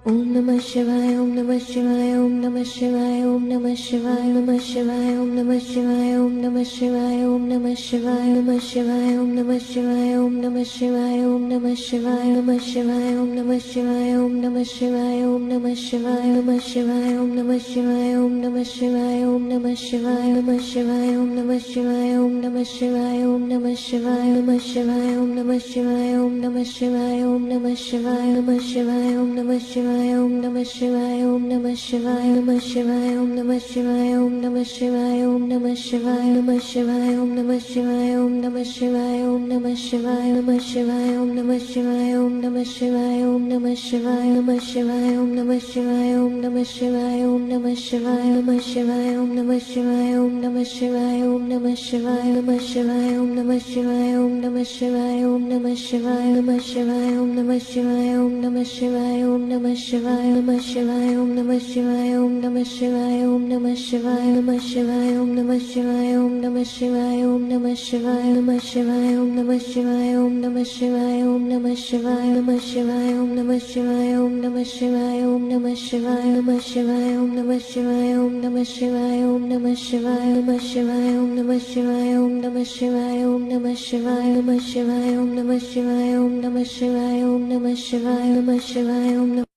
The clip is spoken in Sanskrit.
Om Namah Shivaya, Om Namah Shivaya, Om Namah Shivaya, Om Namah Shivaya, Namah Shivaya, Om Namah Shivaya, Om Namah Shivaya, Om Namah Shivaya, Namah Shivaya, Om Namah Shivaya, Om Namah Shivaya, Om Namah Shivaya, Namah Shivaya, Om Namah Shivaya, Om Namah Shivaya, Om Namah Shivaya, Namah Shivaya, Om Namah Shivaya, Om Namah Shivaya, Om Namah Shivaya, Namah Shivaya, Om Namah Shivaya, Om Namah Shivaya, Om Namah Shivaya, Namah Shivaya, Om Namah Shivaya, Om Namah Shivaya, Om Namah Shivaya, Namah Shivaya, Om Namah Shivaya, Om Namah Shivaya, Om Namah Shivaya, Namah Shivaya, Om Namah Shivaya, Om Namah Shivaya, Om Namah Shivaya, Namah Shivaya, Om Namah Shivaya, Om Namah Shivaya, Om Namah Shivaya, Namah Shivaya, Om Namah Shivaya, Om Namah Shivaya, Om Namah Shivaya, Namah Shivaya, Om Namah Shivaya, Om Namah Shivaya, Om Namah Shivaya, Namah Shivaya, Om Namah Shivaya, Om Namah Shivaya, Om Namah Shivaya, Namah Shivaya, Om Namah Shivaya, Om Namah Shivaya, Om Namah Shivaya, Namah Shivaya, Om Namah Shivaya, Om Namah Shivaya, Om Namah Shivaya, Namah Shivaya, Om Namah Shivaya, Om Namah Shivaya, Om Namah Shivaya, Namah Shivaya, Om Namah Shivaya, Om Namah Shivaya, Om Namah Shivaya, Namah Shivaya, Om Namah Shivaya, Om Namah Shivaya, Om Namah Shivaya, Namah Shivaya, Om Namah Shivaya, Om Namah Shivaya, Om Namah Shivaya, Namah Shivaya, Om Namah Shivaya, Om Namah Shivaya, Om Namah Shivaya, Namah Shivaya, Om Namah Shivaya, Om Namah Shivaya, Om Namah Shivaya, Namah Shivaya, Om Namah Shivaya, Om Namah Shivaya, Om Namah Shivaya, Namah Shivaya, Om Namah